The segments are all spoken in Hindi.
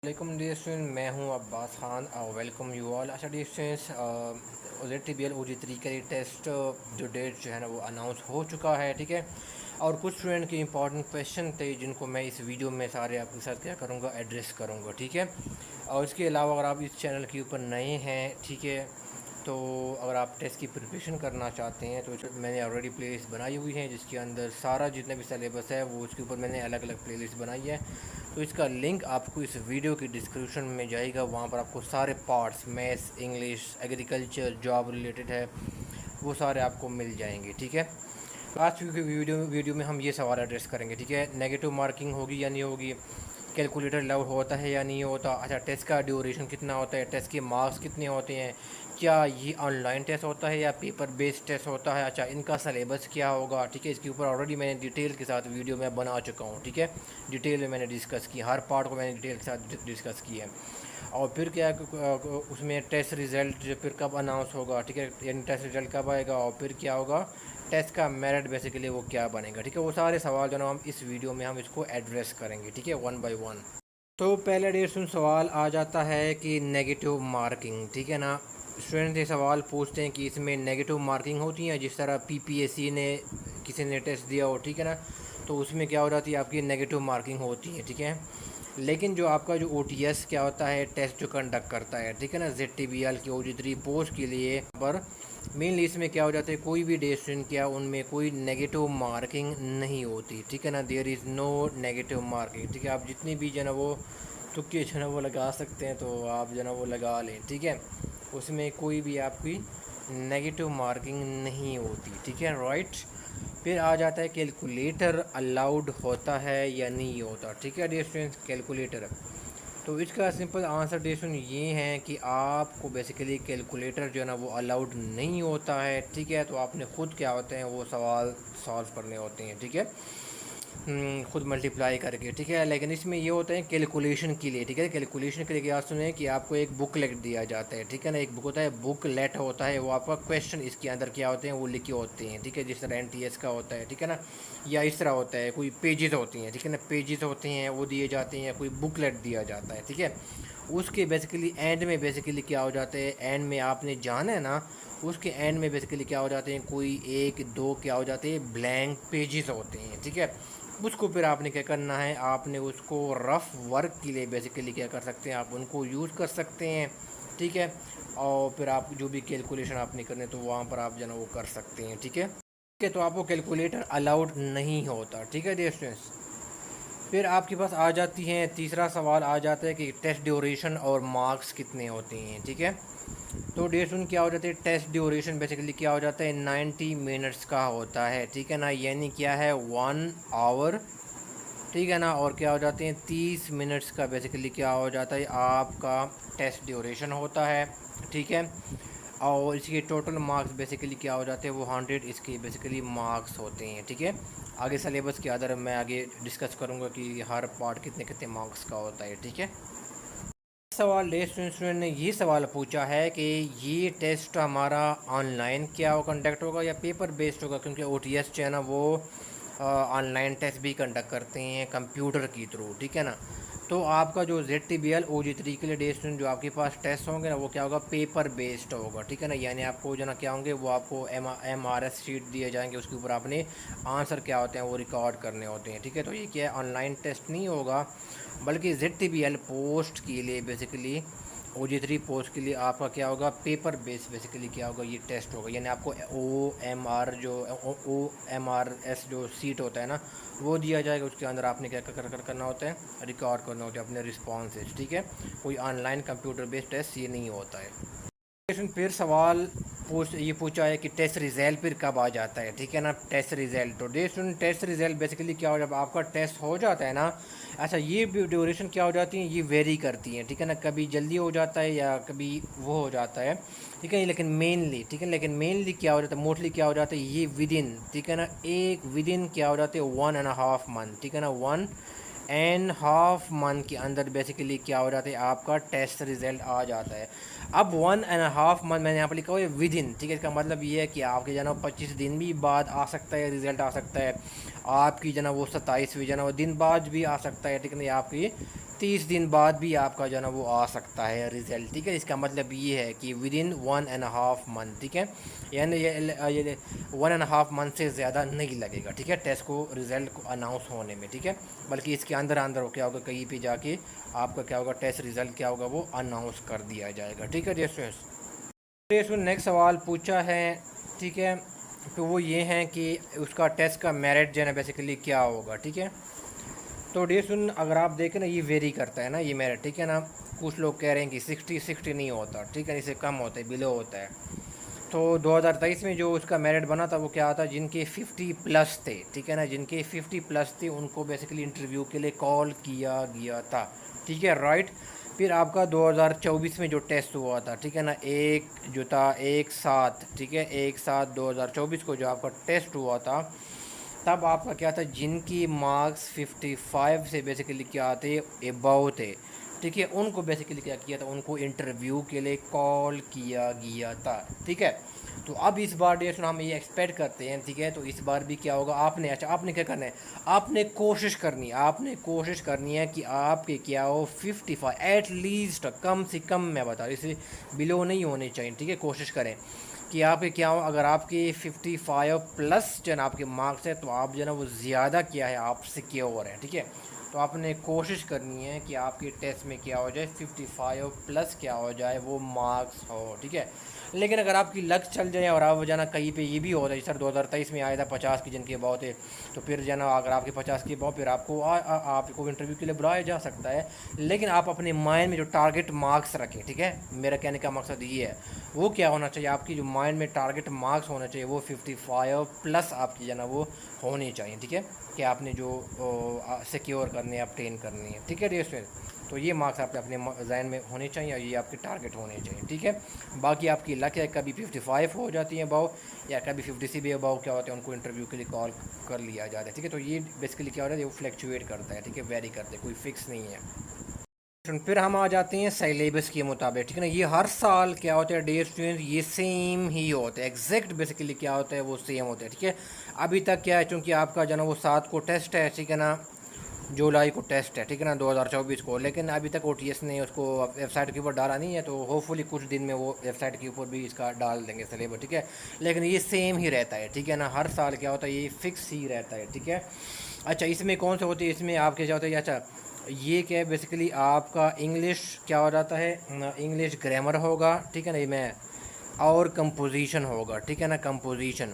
वालेकुम डियर स्टूडेंट, मैं हूं अब्बास खान और वेलकम यू ऑल। अच्छा डियर स्टूडेंट्स, ZTBL OG3 का ये टेस्ट जो डेट जो है ना वो अनाउंस हो चुका है, ठीक है। और कुछ स्टूडेंट के इंपॉर्टेंट क्वेश्चन थे जिनको मैं इस वीडियो में सारे आपके साथ क्या करूँगा, एड्रेस करूँगा, ठीक है। और इसके अलावा अगर आप इस चैनल के ऊपर नए हैं, ठीक है, तो अगर आप टेस्ट की प्रिपरेशन करना चाहते हैं तो मैंने ऑलरेडी प्लेलिस्ट बनाई हुई है जिसके अंदर सारा जितना भी सिलेबस है वो उसके ऊपर मैंने अलग अलग प्लेलिस्ट बनाई है। तो इसका लिंक आपको इस वीडियो की डिस्क्रिप्शन में जाएगा, वहाँ पर आपको सारे parts maths, English, agriculture, job related है, वो सारे आपको मिल जाएंगे, ठीक है। आज की वीडियो में हम ये सवाल एड्रेस करेंगे, ठीक है। नेगेटिव मार्किंग होगी या नहीं होगी, कैलकुलेटर अलाउड होता है या नहीं होता, अच्छा टेस्ट का ड्यूरेशन कितना होता है, टेस्ट के मार्क्स कितने होते हैं, क्या ये ऑनलाइन टेस्ट होता है या पेपर बेस्ड टेस्ट होता है, अच्छा इनका सिलेबस क्या होगा, ठीक है। इसके ऊपर ऑलरेडी मैंने डिटेल के साथ वीडियो में बना चुका हूँ, ठीक है। डिटेल में मैंने डिस्कस की, हर पार्ट को मैंने डिटेल के साथ डिस्कस किया है। और फिर क्या उसमें टेस्ट रिज़ल्ट फिर कब अनाउंस होगा, ठीक है, यानी टेस्ट रिज़ल्ट कब आएगा, और फिर क्या होगा टेस्ट का मेरिट बेसिकली वो क्या बनेगा, ठीक है। वो सारे सवाल जो ना हम इस वीडियो में हम इसको एड्रेस करेंगे, ठीक है, वन बाय वन। तो पहले डेढ़ सवाल आ जाता है कि नेगेटिव मार्किंग, ठीक है ना। स्टूडेंट ये सवाल पूछते हैं कि इसमें नेगेटिव मार्किंग होती है, जिस तरह PPSC ने किसी ने टेस्ट दिया हो, ठीक है ना, तो उसमें क्या हो जाती है आपकी नेगेटिव मार्किंग होती है, ठीक है। लेकिन जो आपका जो OTS क्या होता है, टेस्ट जो कंडक्ट करता है, ठीक है ना, ZTBL की OG3 पोस्ट के लिए पर मेनली इसमें क्या हो जाता है, कोई भी डेस्टिनेशन क्या उनमें कोई नेगेटिव मार्किंग नहीं होती, ठीक है ना। There is no negative marking, ठीक है। आप जितनी भी जो है ना वो तुक्के जो है ना वो लगा सकते हैं, तो आप जो है ना वो लगा लें, ठीक है। उसमें कोई भी आपकी नेगेटिव मार्किंग नहीं होती, ठीक है, राइट। फिर आ जाता है कैलकुलेटर अलाउड होता है या नहीं होता, ठीक है डियर स्टूडेंट्स। कैलकुलेटर, तो इसका सिंपल आंसर डियर स्टूडेंट ये है कि आपको बेसिकली कैलकुलेटर जो है ना वो अलाउड नहीं होता है, ठीक है। तो आपने ख़ुद क्या होते हैं वो सवाल सॉल्व करने होते हैं, ठीक है, खुद मल्टीप्लाई करके, ठीक है। लेकिन इसमें ये होता है कैलकुलेशन के लिए, ठीक है। कैलकुलेशन के लिए क्या सुने कि आपको एक बुकलेट दिया जाता है, ठीक है ना। एक बुक होता है, बुकलेट होता है, वो आपका क्वेश्चन इसके अंदर क्या होते हैं वो लिखे होते हैं, ठीक है, जिस तरह NTS का होता है, ठीक है ना। या इस तरह होता है, कोई पेजेस होती हैं, ठीक है ना, पेजेस होते हैं वो दिए जाते हैं, कोई बुकलेट दिया जाता है, ठीक है। उसके बेसिकली एंड में बेसिकली क्या हो जाता है, एंड में आपने जाना है ना, उसके एंड में बेसिकली क्या हो जाते हैं, कोई एक दो क्या हो जाते हैं ब्लैंक पेजेस होते हैं, ठीक है। उसको फिर आपने क्या करना है, आपने उसको रफ़ वर्क के लिए बेसिकली क्या कर सकते हैं, आप उनको यूज़ कर सकते हैं, ठीक है। और फिर आप जो भी कैलकुलेशन आपने करने तो वहाँ पर आप जो है वो कर सकते हैं, ठीक है। ठीक है, तो आपको कैलकुलेटर अलाउड नहीं होता, ठीक है डियर स्टूडेंट्स। फिर आपके पास आ जाती हैं, तीसरा सवाल आ जाता है कि टेस्ट ड्यूरेशन और मार्क्स कितने होते हैं, ठीक है। तो डियर स्टूडेंट क्या हो जाता है, टेस्ट ड्यूरेशन बेसिकली क्या हो जाता है 90 मिनट्स का होता है, ठीक है ना, यानी क्या है 1 आवर, ठीक है ना। और क्या हो जाते हैं 30 मिनट्स का बेसिकली क्या हो जाता है आपका टेस्ट ड्यूरेशन होता है, ठीक है। और इसके टोटल मार्क्स बेसिकली क्या हो जाते हैं वो 100 इसके बेसिकली मार्क्स होते हैं, ठीक है। आगे सिलेबस के आधार मैं आगे डिस्कस करूँगा कि हर पार्ट कितने कितने मार्क्स का होता है, ठीक है। सवाल स्टूडेंट ने ये सवाल पूछा है कि ये टेस्ट हमारा ऑनलाइन क्या हो कंडक्ट होगा या पेपर बेस्ड होगा, क्योंकि OTS जो है ना वो ऑनलाइन टेस्ट भी कंडक्ट करते हैं कंप्यूटर की थ्रू, ठीक है ना। तो आपका जो ZTBL OG3 के लिए डे स्टूडेंट जो आपके पास टेस्ट होंगे ना वो क्या होगा, पेपर बेस्ड होगा, ठीक है ना। यानी आपको जो ना क्या होंगे वो आपको MRS शीट दिए जाएंगे, उसके ऊपर आपने आंसर क्या होते हैं वो रिकॉर्ड करने होते हैं, ठीक है। तो ये क्या है ऑनलाइन टेस्ट नहीं होगा, बल्कि ZTBL पोस्ट के लिए बेसिकली OG3 पोस्ट के लिए आपका क्या होगा पेपर बेस बेसिकली क्या होगा ये टेस्ट होगा। यानी आपको OMRS जो सीट होता है ना वो दिया जाएगा, उसके अंदर आपने क्या करना होता है, रिकॉर्ड करना होता है अपने रिस्पॉन्सेज, ठीक है। कोई ऑनलाइन कंप्यूटर बेस्ड टेस्ट ये नहीं होता है। फिर सवाल ये पूछा है कि टेस्ट रिज़ल्ट फिर कब आ जाता है, ठीक है ना। टेस्ट रिज़ल्ट तो टेस्ट रिज़ल्ट बेसिकली क्या हो, जब आपका टेस्ट हो जाता है ना, अच्छा ये ड्यूरेशन क्या हो जाती है ये वेरी करती हैं, ठीक है ना, कभी जल्दी हो जाता है या कभी वो हो जाता है, ठीक है। लेकिन मेनली ठीक है, लेकिन मेनली क्या हो जाता है, मोस्टली क्या हो जाता है ये विदिन, ठीक है ना, एक विदिन क्या हो जाते हैं 1.5 मंथ, ठीक है ना, 1.5 मंथ के अंदर बेसिकली क्या हो जाता है आपका टेस्ट रिज़ल्ट आ जाता है। अब 1.5 मंथ मैंने यहाँ पर लिखा हुआ है विद इन, ठीक है। इसका मतलब ये है कि आपके जाना 25 दिन भी बाद आ सकता है रिज़ल्ट आ सकता है, आपकी जो ना वो 27वीं जो ना वो दिन बाद भी आ सकता है, ठीक है ना, या आपकी 30 दिन बाद भी आपका जो ना वो आ सकता है रिज़ल्ट, ठीक है। इसका मतलब ये है कि विद इन 1.5 मंथ, ठीक है, यानी ये 1.5 मंथ से ज़्यादा नहीं लगेगा, ठीक है, टेस्ट को रिज़ल्ट को अनाउंस होने में, ठीक है। बल्कि इसके अंदर अंदर क्या होगा, कहीं पे जाके आपका क्या होगा, टेस्ट रिज़ल्ट क्या होगा वो अनाउंस कर दिया जाएगा, ठीक है। जैसे नेक्स्ट सवाल पूछा है, ठीक है, तो वो ये है कि उसका टेस्ट का मेरिट जो है ना बेसिकली क्या होगा, ठीक है। तो डियर अगर आप देखें ना, ये वेरी करता है ना ये मेरिट, ठीक है ना। कुछ लोग कह रहे हैं कि 60 नहीं होता, ठीक है, इससे कम होता है, बिलो होता है। तो 2023 में जो उसका मेरिट बना था वो क्या था, जिनके 50 प्लस थे, ठीक है ना, जिनके 50 प्लस थे उनको बेसिकली इंटरव्यू के लिए कॉल किया गया था, ठीक है, राइट। फिर आपका 2024 में जो टेस्ट हुआ था, ठीक है ना, एक जो था 1/7, ठीक है, 1/7 2024 को जो आपका टेस्ट हुआ था, तब आपका क्या था, जिनकी मार्क्स 55 से बेसिकली क्या थे, एबव थे, ठीक है, उनको बेसिकली क्या किया था, उनको इंटरव्यू के लिए कॉल किया गया था, ठीक है। तो अब इस बार डेट हम ये एक्सपेक्ट करते हैं, ठीक है, तो इस बार भी क्या होगा, आपने क्या करना है, आपने कोशिश करनी है कि आपके क्या हो 55 एटलीस्ट, कम से कम मैं बता रही, इसे बिलो नहीं होने चाहिए, ठीक है। कोशिश करें कि आपके क्या हो, अगर आपके 55 प्लस जो है ना आपके मार्क्स है, तो आप जो है ना वो ज़्यादा क्या है, आप सिक्योर हैं, ठीक है। तो आपने कोशिश करनी है कि आपके टेस्ट में क्या हो जाए, 55 प्लस क्या हो जाए, वो मार्क्स हो, ठीक है। लेकिन अगर आपकी लक चल जाए और आप जाना कहीं पे ये भी हो जाए, सर 2023 में आया था 50 की जिनके बहुत है, तो फिर जाना अगर आपके 50 के बहुत, फिर आपको आपको इंटरव्यू के लिए बुलाया जा सकता है। लेकिन आप अपने माइंड में जो टारगेट मार्क्स रखें, ठीक है, मेरा कहने का मकसद ये है, वो क्या होना चाहिए, आपकी जो माइंड में टारगेट मार्क्स होना चाहिए वो 55 प्लस आपकी जो ना वो होनी चाहिए, ठीक है, कि आपने जो सिक्योर करने हैं, अपटेन करनी है, ठीक है डियर। तो ये मार्क्स आपके अपने जहन में होने चाहिए और ये आपके टारगेट होने चाहिए, ठीक है। बाकी आपकी लक है, कभी 55 हो जाती है अबाउ, या कभी 50 से भी अबाउ क्या होता है, उनको इंटरव्यू के लिए कॉल कर लिया जाता है, ठीक है। तो ये बेसिकली क्या होता है, वो फ्लैक्चुएट करता है, ठीक है, वेरी करता है, कोई फिक्स नहीं है। फिर हम आ जाते हैं सिलेबस के मुताबिक, ठीक है ना, ये हर साल क्या होता है डियर स्टूडेंट्स, ये सेम ही होता है, एग्जैक्ट बेसिकली क्या होता है वो सेम होता है, ठीक है। अभी तक क्या है, चूँकि आपका जो ना वो 7 को टेस्ट है, ठीक है ना, जुलाई को टेस्ट है, ठीक है ना, 2024 को, लेकिन अभी तक OTS ने उसको वेबसाइट के ऊपर डाला नहीं है, तो होपफुली कुछ दिन में वो वेबसाइट के ऊपर भी इसका डाल देंगे सिलेबस, ठीक है। लेकिन ये सेम ही रहता है, ठीक है ना, हर साल क्या होता है, ये फिक्स ही रहता है, ठीक है। अच्छा, इसमें कौन से होते हैं, इसमें आपके क्या होता है, अच्छा ये क्या है, बेसिकली आपका इंग्लिश क्या हो जाता है, इंग्लिश ग्रामर होगा, ठीक है ना, ये मैं और कंपोजिशन होगा, ठीक है ना, कंपोजिशन।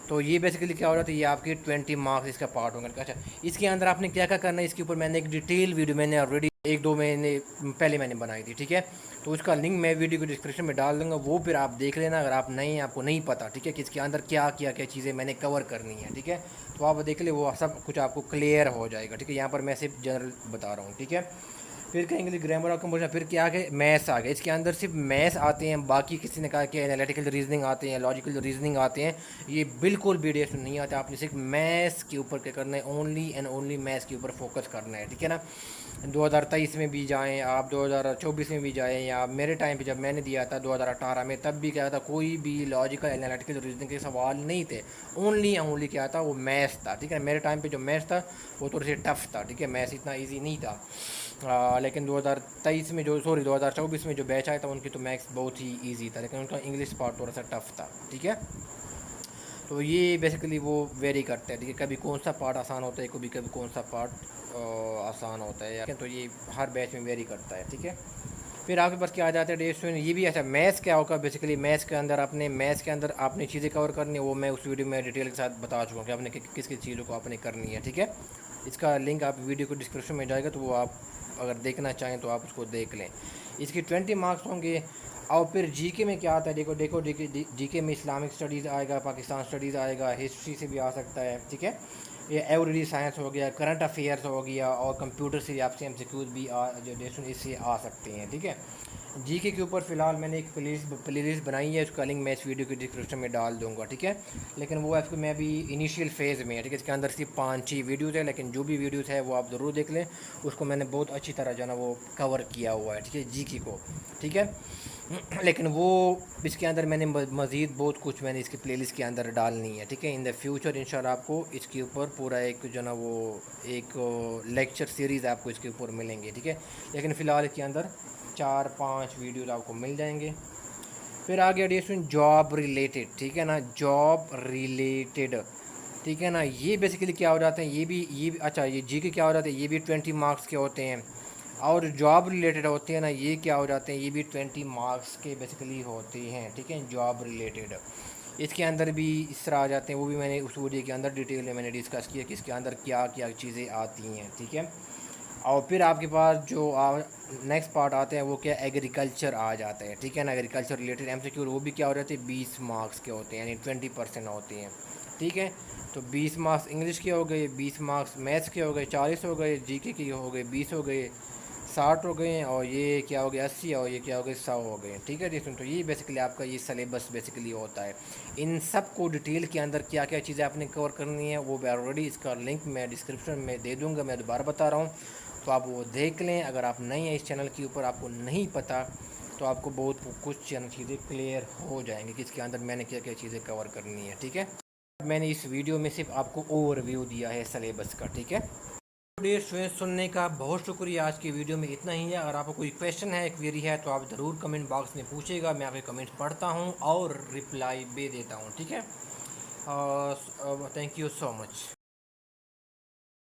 तो ये बेसिकली क्या हो रहा था, ये आपके 20 मार्क्स इसका पार्ट होगा। अच्छा, इसके अंदर आपने क्या क्या करना है, इसके ऊपर मैंने एक डिटेल वीडियो मैंने ऑलरेडी 1-2 महीने पहले मैंने बनाई थी, ठीक है। तो उसका लिंक मैं वीडियो को डिस्क्रिप्शन में डाल दूंगा, वो फिर आप देख लेना अगर आप नहीं, आपको नहीं पता, ठीक है, कि इसके अंदर क्या क्या क्या चीज़ें मैंने कवर करनी है, ठीक है। तो आप देख ले, वो सब कुछ आपको क्लियर हो जाएगा, ठीक है। यहाँ पर मैं सिर्फ जनरल बता रहा हूँ, ठीक है। फिर कहेंगे ग्रामर और कंपोजिशन, फिर क्या आ गए, मैथ्स आ गए, इसके अंदर सिर्फ मैथ्स आते हैं, बाकी किसी ने कहा कि एनालिटिकल रीजनिंग आते हैं, लॉजिकल रीजनिंग आते हैं, ये बिल्कुल भी डेट नहीं आते। आपने सिर्फ मैथ्स के ऊपर क्या करना है, ओनली एंड ओनली मैथ्स के ऊपर फोकस करना है, ठीक है ना। 2023 में भी जाएँ आप, 2024 में भी जाएँ, या मेरे टाइम पे जब मैंने दिया था 2018 में, तब भी क्या था, कोई भी लॉजिकल एनालिटिकल रीजनिंग के सवाल नहीं थे, ओनली क्या था, वो मैथ्स था, ठीक है। मेरे टाइम पे जो मैथ्स था वो थोड़ी सी टफ था, ठीक है, मैथ्स इतना ईजी नहीं था। लेकिन 2023 में जो 2024 में जो बैच आया था उनकी तो मैथ्स बहुत ही ईजी था, लेकिन उनका इंग्लिश पार्ट थोड़ा सा टफ था, ठीक है। तो ये बेसिकली वो वेरी करते हैं, ठीक है, कभी कौन सा पार्ट आसान होता है, कभी कभी कौन सा पार्ट आसान होता है, तो ये हर बैच में वेरी करता है, ठीक है। फिर आपके पास क्या आ जाता है डे स्टूडेंट, ये भी अच्छा मैथ्स क्या होगा, बेसिकली मैथ्स के अंदर आपने चीज़ें कवर करनी है, वो मैं उस वीडियो में डिटेल के साथ बता चुका हूँ कि आपने किस किस चीज़ों को आपने करनी है, ठीक है। इसका लिंक आप वीडियो को डिस्क्रिप्शन में जाएगा, तो वो आप अगर देखना चाहें तो आप उसको देख लें। इसके 20 मार्क्स होंगे। और फिर जीके में क्या आता है, देखो जीके में इस्लामिक स्टडीज़ आएगा, पाकिस्तान स्टडीज़ आएगा, हिस्ट्री से भी आ सकता है, ठीक है। ये एवरीडे साइंस हो गया, करंट अफेयर्स हो गया, और कंप्यूटर से आपसे MCQs भी जो इससे आ सकते हैं, ठीक है। जीके के ऊपर फ़िलहाल मैंने एक प्लेलिस्ट बनाई है, उसका लिंक मैं इस वीडियो की डिस्क्रिप्शन में डाल दूंगा, ठीक है। लेकिन वो आपको मैं अभी इनिशियल फेज़ में है, ठीक है। इसके अंदर सिर्फ 5-6 वीडियोज़ है, लेकिन जो भी वीडियोज़ है वो आप ज़रूर देख लें, उसको मैंने बहुत अच्छी तरह जो है ना वो कवर किया हुआ है, ठीक है, जीके को, ठीक है। लेकिन वो इसके अंदर मैंने मज़ीद बहुत कुछ मैंने इसकी प्लेलिस्ट के अंदर डालनी है, ठीक है। इन द फ्यूचर इंशाल्लाह आपको इसके ऊपर पूरा एक जो ना वो एक लेक्चर सीरीज़ आपको इसके ऊपर मिलेंगे, ठीक है। लेकिन फ़िलहाल इसके अंदर 4-5 वीडियोज़ आपको मिल जाएंगे। फिर आ गया डिस्कशन जॉब रिलेटेड, ठीक है ना, जॉब रिलेटेड, ठीक है ना। ये बेसिकली क्या हो जाते हैं, ये भी अच्छा, ये जी के क्या हो जाते हैं, ये भी 20 मार्क्स के होते हैं। और जॉब रिलेटेड होते हैं ना, ये क्या हो जाते हैं, ये भी 20 मार्क्स के बेसिकली होते हैं, ठीक है, जॉब रिलेटेड। इसके अंदर भी इस तरह आ जाते हैं, वो भी मैंने उस वीडियो के अंदर डिटेल में मैंने डिस्कस किया कि इसके अंदर क्या क्या चीज़ें आती हैं, ठीक है। और फिर आपके पास जो नेक्स्ट पार्ट आते हैं वो क्या, एग्रीकल्चर आ जाता है, ठीक है ना। एग्रीकल्चर रिलेटेड MCQ वो भी क्या हो जाते हैं, 20 मार्क्स के होते हैं, यानी 20% होते हैं, ठीक है। तो 20 मार्क्स इंग्लिश के हो गए, 20 मार्क्स मैथ्स के हो गए, 40 हो गए, जीके के हो गए 20 हो गए, 60 हो गए, और ये क्या हो गया 80, और ये क्या हो गया 100 हो गए, ठीक है जी। तो ये बेसिकली आपका ये सलेबस बेसिकली होता है। इन सब को डिटेल के अंदर क्या क्या चीज़ें आपने कवर करनी है वो ऑलरेडी इसका लिंक मैं डिस्क्रिप्शन में दे दूँगा, मैं दोबारा बता रहा हूँ, तो आप वो देख लें। अगर आप नए हैं इस चैनल के ऊपर, आपको नहीं पता, तो आपको बहुत कुछ चीज़ें क्लियर हो जाएंगी कि इसके अंदर मैंने क्या क्या चीज़ें कवर करनी है, ठीक है। मैंने इस वीडियो में सिर्फ आपको ओवरव्यू दिया है सलेबस का, ठीक है। डियर स्टूडेंट्स, सुनने का बहुत शुक्रिया। आज की वीडियो में इतना ही है। अगर आपको कोई क्वेश्चन है, क्वेरी है, तो आप ज़रूर कमेंट बॉक्स में पूछेगा, मैं आपके कमेंट्स पढ़ता हूँ और रिप्लाई भी देता हूँ, ठीक है। Thank you so much.